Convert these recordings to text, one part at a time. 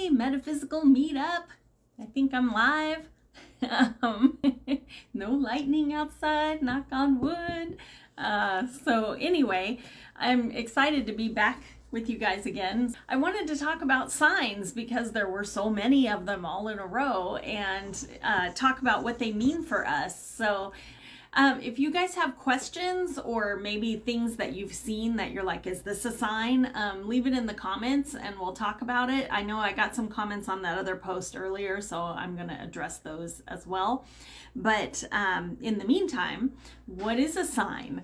Hey, metaphysical meetup. I think I'm live. Um, no lightning outside, knock on wood. So anyway, I'm excited to be back with you guys again. I wanted to talk about signs because there were so many of them all in a row, and talk about what they mean for us. So if you guys have questions or maybe things that you've seen that you're like, is this a sign? Leave it in the comments and we'll talk about it. I know I got some comments on that other post earlier, so I'm going to address those as well. But in the meantime, what is a sign?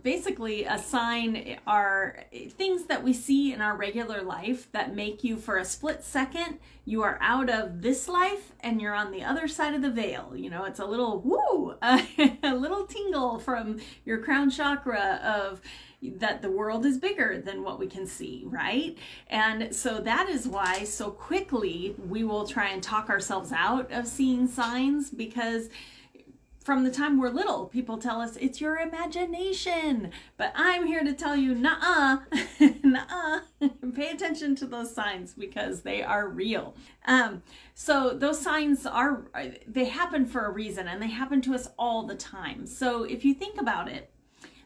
Basically, a sign are things that we see in our regular life that make you, for a split second, you are out of this life and you're on the other side of the veil. You know, it's a little woo, a little tingle from your crown chakra of that the world is bigger than what we can see, right? And so that is why so quickly we will try and talk ourselves out of seeing signs, because from the time we're little, people tell us it's your imagination. But I'm here to tell you, nuh-uh, nuh-uh. Pay attention to those signs because they are real. So those signs they happen for a reason, and they happen to us all the time. So if you think about it,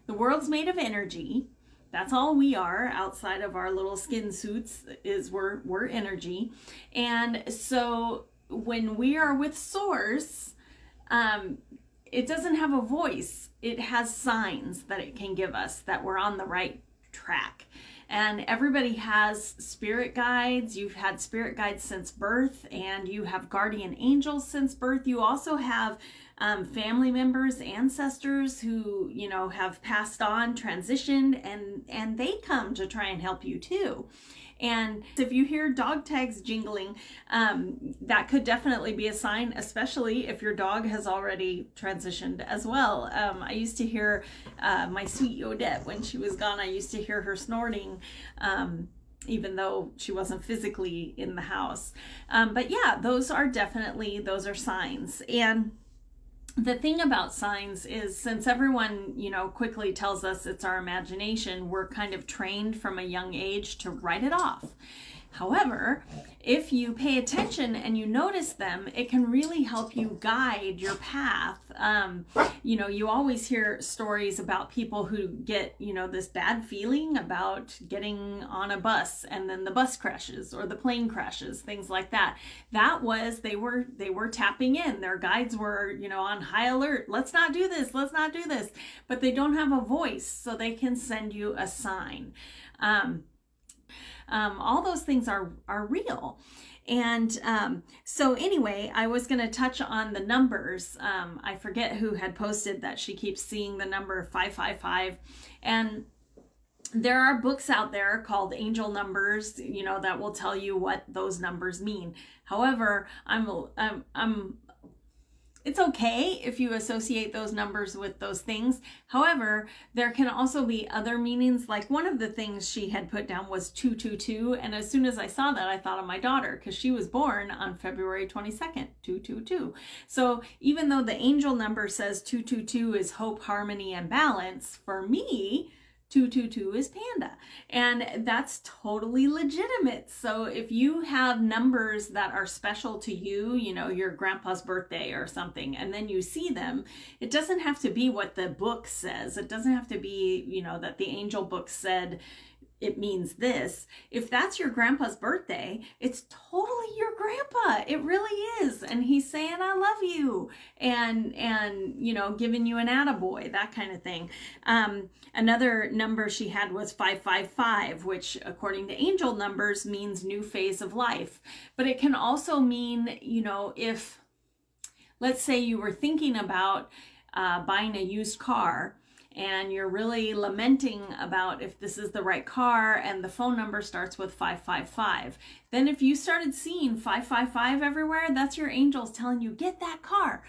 the world's made of energy. That's all we are outside of our little skin suits, is we're energy. And so when we are with Source, it doesn't have a voice. It has signs that it can give us that we're on the right track. And everybody has spirit guides. You've had spirit guides since birth, and you have guardian angels since birth. You also have family members, ancestors who, you know, have passed on, transitioned, and they come to try and help you too. And if you hear dog tags jingling, that could definitely be a sign, especially if your dog has already transitioned as well. I used to hear my sweet Odette, when she was gone, I used to hear her snorting, even though she wasn't physically in the house. But yeah, those are signs. And the thing about signs is, since everyone, you know, quickly tells us it's our imagination, we're kind of trained from a young age to write it off. However, if you pay attention and you notice them, it can really help you guide your path. You know, you always hear stories about people who get, you know, this bad feeling about getting on a bus and then the bus crashes or the plane crashes, things like that. That was, they were tapping in. Their guides were, you know, on high alert. Let's not do this. Let's not do this. But they don't have a voice, so they can send you a sign. All those things are real. And so anyway, I was going to touch on the numbers. I forget who had posted that she keeps seeing the number 555. And there are books out there called Angel Numbers, you know, that will tell you what those numbers mean. However, it's okay if you associate those numbers with those things. However, there can also be other meanings. Like, one of the things she had put down was 222. And as soon as I saw that, I thought of my daughter, because she was born on February 22nd, 222. So even though the angel number says 222 is hope, harmony, and balance, for me, 222 is Panda, and that's totally legitimate. So if you have numbers that are special to you, you know, your grandpa's birthday or something, and then you see them, it doesn't have to be what the book says. It doesn't have to be, you know, that the angel book said it means this. If that's your grandpa's birthday, it's totally your grandpa. It really is. And he's saying, I love you. And you know, giving you an attaboy, that kind of thing. Another number she had was 555, which according to angel numbers means new phase of life. But it can also mean, you know, if, let's say you were thinking about buying a used car, and you're really lamenting about if this is the right car, and the phone number starts with 555. Then if you started seeing 555 everywhere, that's your angels telling you, get that car.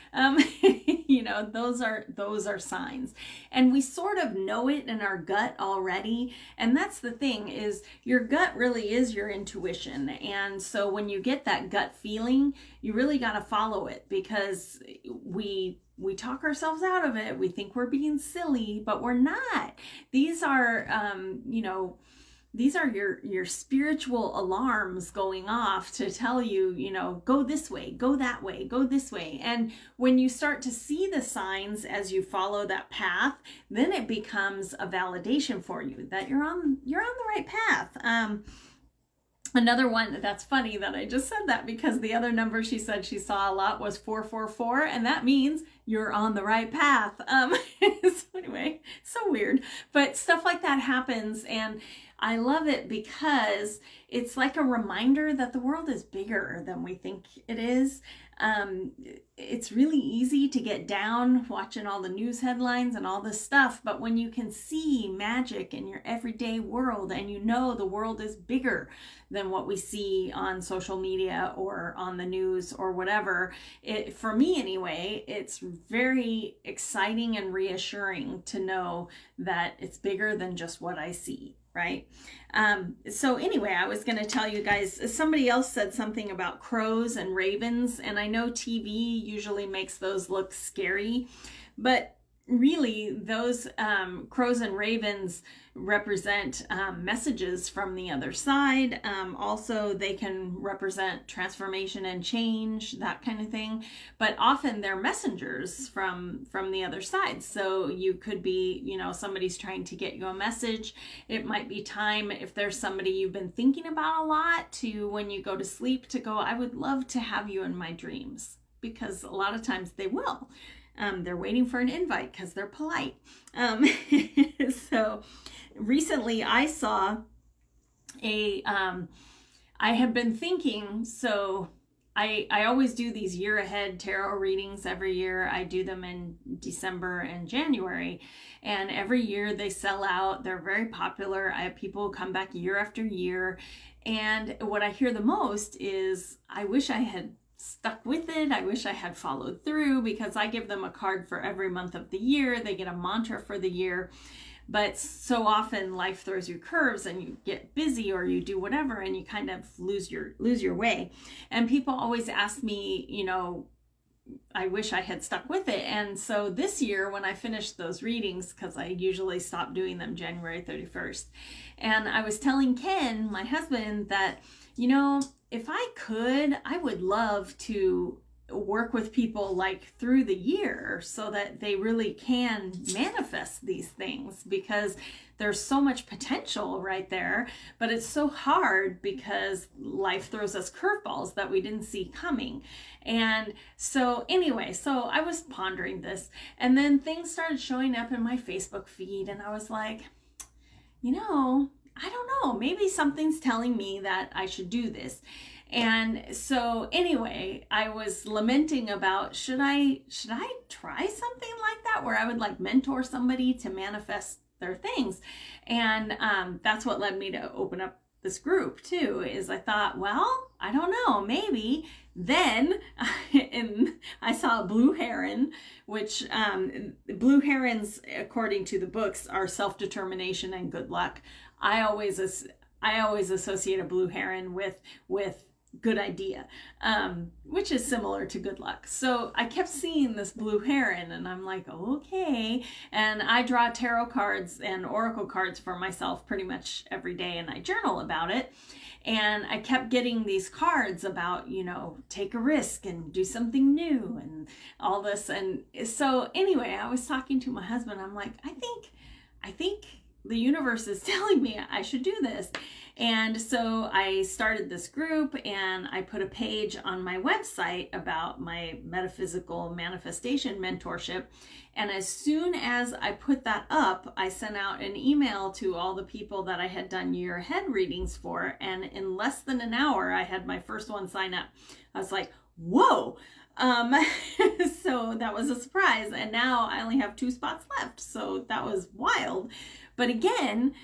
You know, those are signs. And we sort of know it in our gut already. And that's the thing, is your gut really is your intuition. And so when you get that gut feeling, you really got to follow it, because we talk ourselves out of it. We think we're being silly, but we're not. These are, you know, these are your spiritual alarms going off to tell you, you know, go this way, go that way, go this way. And when you start to see the signs as you follow that path, then it becomes a validation for you that you're on the right path. Another one that's funny that I just said that because the other number she said she saw a lot was 444, and that means you're on the right path. So anyway, so weird, but stuff like that happens, and I love it because it's like a reminder that the world is bigger than we think it is. It's really easy to get down watching all the news headlines and all this stuff, but when you can see magic in your everyday world and you know the world is bigger than what we see on social media or on the news or whatever, for me anyway, it's very exciting and reassuring to know that it's bigger than just what I see. Right? So anyway, I was going to tell you guys, somebody else said something about crows and ravens, and I know TV usually makes those look scary, but really those crows and ravens represent messages from the other side. Also, they can represent transformation and change, that kind of thing, but often they're messengers from the other side. So you could be, you know, somebody's trying to get you a message. It might be time, if there's somebody you've been thinking about a lot, to when you go to sleep to go, I would love to have you in my dreams, because a lot of times they will. They're waiting for an invite because they're polite. So recently I saw I have been thinking, so I always do these year ahead tarot readings every year. I do them in December and January, and every year they sell out. They're very popular. I have people come back year after year, and what I hear the most is, I wish I had stuck with it. I wish I had followed through, because I give them a card for every month of the year. They get a mantra for the year. But so often life throws you curves and you get busy or you do whatever and you kind of lose your way. And people always ask me, you know, I wish I had stuck with it. And so this year when I finished those readings, because I usually stop doing them January 31st, and I was telling Ken, my husband, that, you know, if I could, I would love to work with people like through the year so that they really can manifest these things, because there's so much potential right there, but it's so hard because life throws us curveballs that we didn't see coming. And so anyway, so I was pondering this, and then things started showing up in my Facebook feed, and I was like, you know, I don't know, maybe something's telling me that I should do this. And so anyway, I was lamenting about, should I try something like that, where I would like mentor somebody to manifest their things? And that's what led me to open up this group too, is I thought, well, I don't know, maybe. Then and I saw a blue heron, which blue herons, according to the books, are self-determination and good luck. I always associate a blue heron with good idea, which is similar to good luck. So I kept seeing this blue heron, and I'm like, okay. And I draw tarot cards and oracle cards for myself pretty much every day, and I journal about it. And I kept getting these cards about, you know, take a risk and do something new and all this. And so anyway, I was talking to my husband. I'm like, I think the universe is telling me I should do this. And so I started this group, and I put a page on my website about my metaphysical manifestation mentorship. And as soon as I put that up, I sent out an email to all the people that I had done year ahead readings for. And in less than an hour, I had my first one sign up. I was like, whoa. So that was a surprise. And now I only have 2 spots left. So that was wild. But again,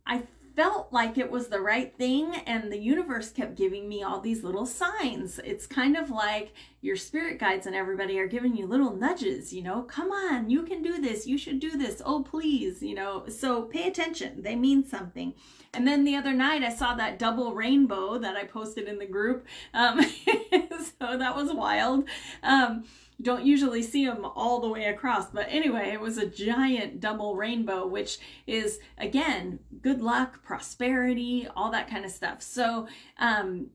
I felt like it was the right thing, and the universe kept giving me all these little signs. It's kind of like your spirit guides and everybody are giving you little nudges, you know, come on, you can do this, you should do this, oh please, you know. So pay attention, they mean something. And then the other night I saw that double rainbow that I posted in the group, so that was wild. You don't usually see them all the way across, but anyway, it was a giant double rainbow, which is, again, good luck, prosperity, all that kind of stuff. So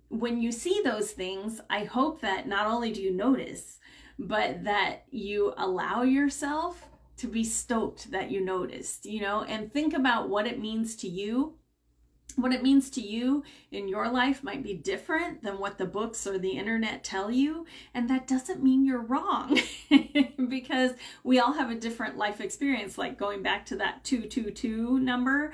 when you see those things, I hope that not only do you notice, but that you allow yourself to be stoked that you noticed, you know, and think about what it means to you. What it means to you in your life might be different than what the books or the internet tell you. And that doesn't mean you're wrong because we all have a different life experience, like going back to that 222 number.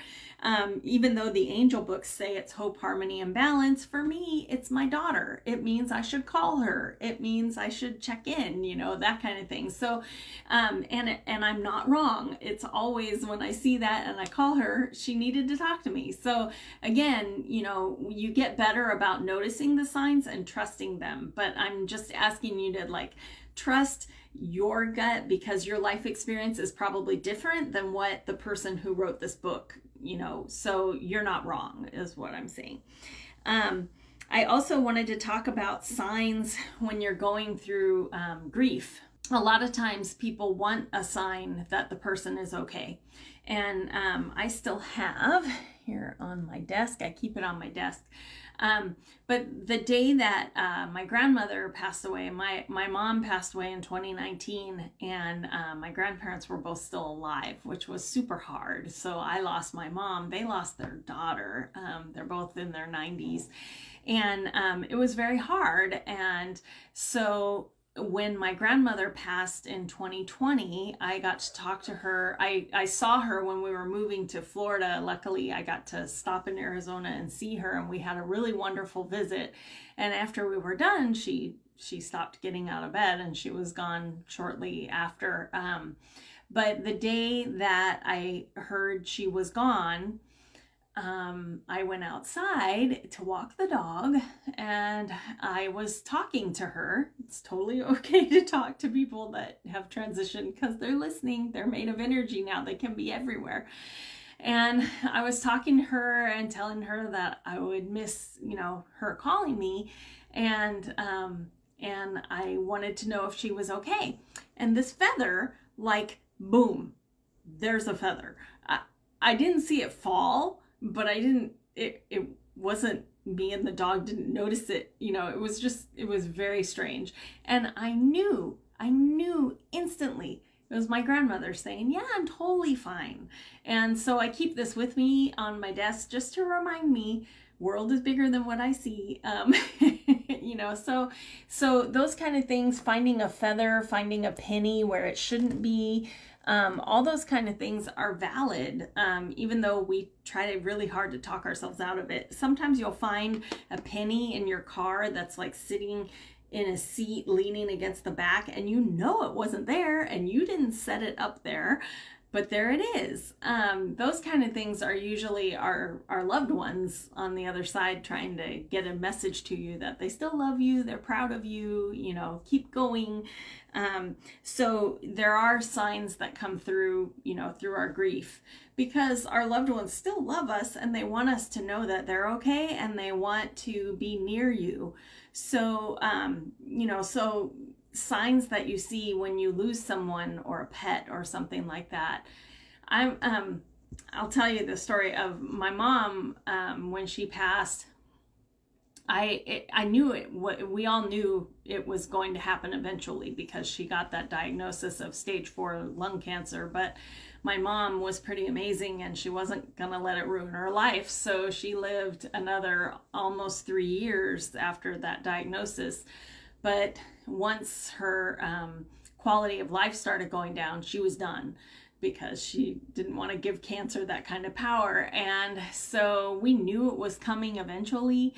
Even though the angel books say it's hope, harmony, and balance, for me, it's my daughter. It means I should call her. It means I should check in, you know, that kind of thing. So, and I'm not wrong. It's always when I see that and I call her, she needed to talk to me. So again, you know, you get better about noticing the signs and trusting them. But I'm just asking you to like trust your gut, because your life experience is probably different than what the person who wrote this book, you know, so you're not wrong is what I'm saying. I also wanted to talk about signs when you're going through grief. A lot of times people want a sign that the person is okay. And I still have here on my desk, I keep it on my desk. But the day that my grandmother passed away, my mom passed away in 2019, and my grandparents were both still alive, which was super hard. So I lost my mom, they lost their daughter. They're both in their 90s. And it was very hard. And so when my grandmother passed in 2020, I got to talk to her. I saw her when we were moving to Florida. Luckily, I got to stop in Arizona and see her, and we had a really wonderful visit. And after we were done, she stopped getting out of bed, and she was gone shortly after. But the day that I heard she was gone, I went outside to walk the dog, and I was talking to her. It's totally okay to talk to people that have transitioned because they're listening. They're made of energy now. They can be everywhere. And I was talking to her and telling her that I would miss, you know, her calling me, and I wanted to know if she was okay. And this feather, like, boom, there's a feather. I didn't see it fall, but it wasn't, me and the dog didn't notice it. You know, it was very strange. And I knew instantly it was my grandmother saying, yeah, I'm totally fine. And so I keep this with me on my desk just to remind me, world is bigger than what I see. You know, so those kind of things, finding a feather, finding a penny where it shouldn't be, all those kind of things are valid, even though we try really hard to talk ourselves out of it. Sometimes you'll find a penny in your car that's like sitting in a seat leaning against the back, and you know it wasn't there and you didn't set it up there, but there it is. Those kind of things are usually our loved ones on the other side trying to get a message to you that they still love you, they're proud of you, you know, keep going. So there are signs that come through, you know, through our grief, because our loved ones still love us and they want us to know that they're okay and they want to be near you. So, you know, so signs that you see when you lose someone or a pet or something like that. I'll tell you the story of my mom. When she passed, I knew it. We all knew it was going to happen eventually, because she got that diagnosis of stage 4 lung cancer. But my mom was pretty amazing, and she wasn't gonna let it ruin her life. So she lived another almost 3 years after that diagnosis. But once her quality of life started going down, she was done, because she didn't want to give cancer that kind of power. And so we knew it was coming eventually.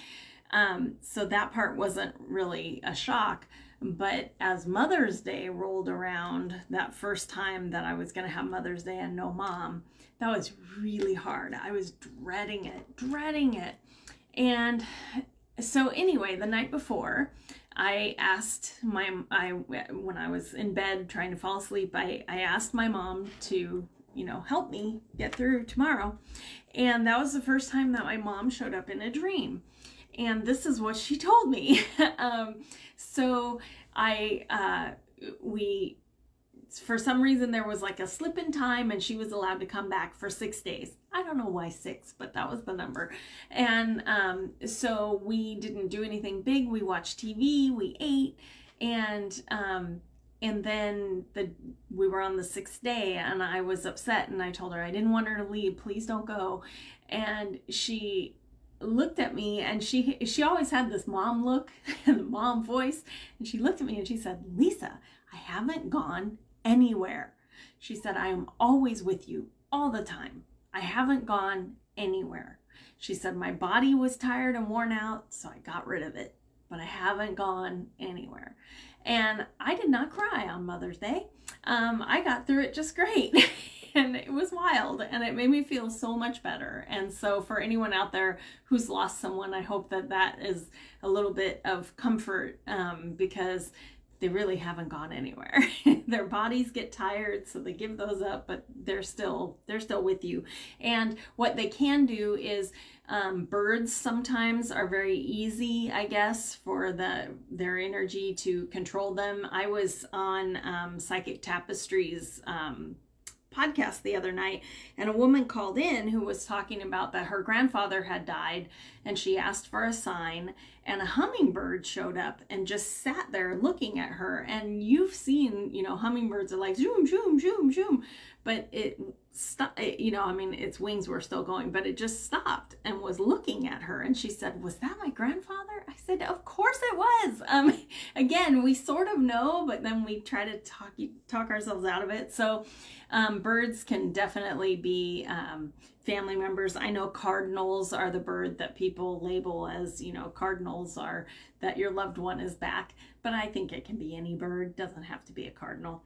So that part wasn't really a shock. But as Mother's Day rolled around, that first time that I was going to have Mother's Day and no mom, that was really hard. I was dreading it. And so anyway, the night before, I asked when I was in bed trying to fall asleep, I asked my mom to, you know, help me get through tomorrow. And that was the first time that my mom showed up in a dream. And this is what she told me. So I for some reason there was like a slip in time and she was allowed to come back for 6 days. I don't know why 6, but that was the number. And so we didn't do anything big. We watched TV, we ate, and then we were on the 6th day and I was upset and I told her I didn't want her to leave. Please don't go. And she looked at me and she always had this mom look and the mom voice. And she looked at me and she said, Lisa, I haven't gone anywhere. She said, I am always with you all the time. I haven't gone anywhere. She said, my body was tired and worn out, so I got rid of it, but I haven't gone anywhere. And I did not cry on Mother's Day. I got through it just great. And it was wild and it made me feel so much better. And so for anyone out there who's lost someone, I hope that that is a little bit of comfort, because they really haven't gone anywhere. Their bodies get tired, so they give those up, but they're still with you. And what they can do is, birds sometimes are very easy, I guess, for their energy to control them. I was on Psychic Tapestries podcast the other night, and a woman called in who was talking about that her grandfather had died, and she asked for a sign, and a hummingbird showed up and just sat there looking at her. And you've seen, you know, hummingbirds are like zoom, zoom, zoom, zoom, but it stopped, you know, I mean, its wings were still going, but it just stopped and was looking at her. And she said, was that my grandfather? I said, of course it was. Again, we sort of know, but then we try to talk ourselves out of it. So birds can definitely be family members. I know cardinals are the bird that people label as, you know, cardinals are that your loved one is back, but I think it can be any bird, doesn't have to be a cardinal.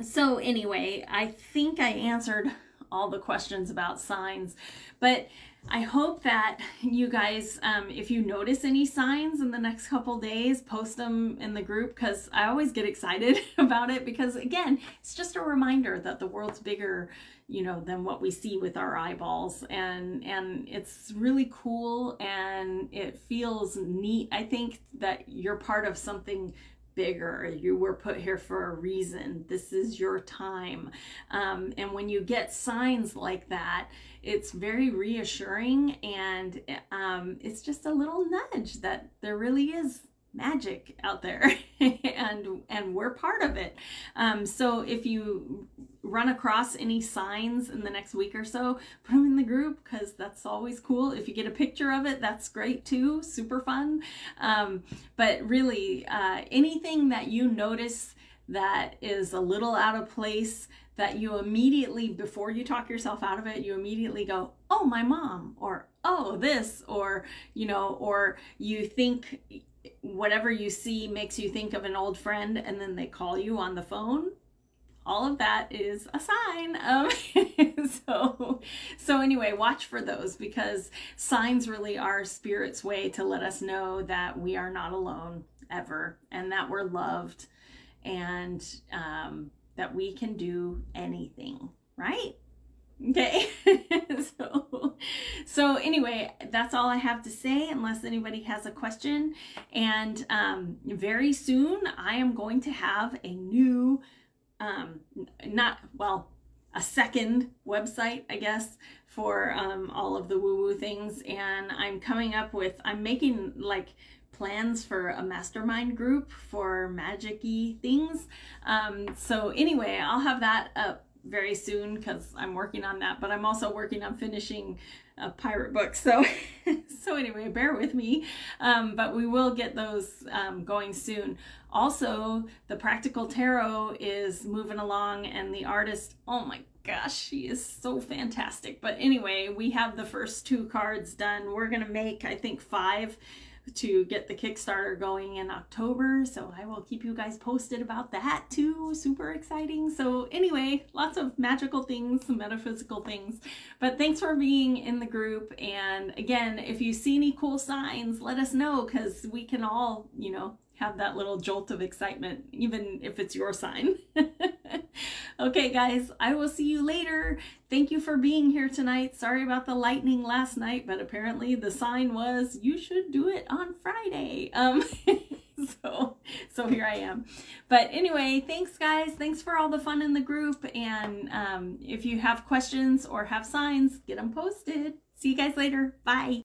So anyway, I think I answered all the questions about signs, but I hope that you guys, if you notice any signs in the next couple days, post them in the group, because I always get excited about it, because again, it's just a reminder that the world's bigger, you know, than what we see with our eyeballs, and it's really cool and it feels neat. I think that you're part of something bigger. You were put here for a reason. This is your time. And when you get signs like that, it's very reassuring, and it's just a little nudge that there really is magic out there and we're part of it. So if you run across any signs in the next week or so, put them in the group, because that's always cool. If you get a picture of it, that's great too, super fun. But really, anything that you notice that is a little out of place, that you immediately, before you talk yourself out of it, you immediately go, oh, my mom, or oh, this, or, you know, or you think whatever you see makes you think of an old friend, and then they call you on the phone. All of that is a sign. So anyway, watch for those, because signs really are Spirit's way to let us know that we are not alone ever, and that we're loved, and that we can do anything, right? Okay. So anyway, that's all I have to say, unless anybody has a question. And very soon I am going to have a new, a second website, I guess, for all of the woo-woo things. And I'm making like plans for a mastermind group for magic-y things. So anyway, I'll have that up very soon, because I'm working on that, but I'm also working on finishing a pirate book. So anyway, bear with me, but we will get those going soon. Also, the Practical Tarot is moving along, and the artist, oh my gosh, she is so fantastic. But anyway, we have the first 2 cards done. We're gonna make, I think, 5 to get the Kickstarter going in October, so I will keep you guys posted about that too. Super exciting. So anyway, lots of magical things, some metaphysical things, but thanks for being in the group. And again, if you see any cool signs, let us know, because we can all, you know, have that little jolt of excitement, even if it's your sign. Okay, guys, I will see you later. Thank you for being here tonight. Sorry about the lightning last night, but apparently the sign was you should do it on Friday. So here I am. But anyway, thanks guys. Thanks for all the fun in the group. And if you have questions or have signs, get them posted. See you guys later. Bye.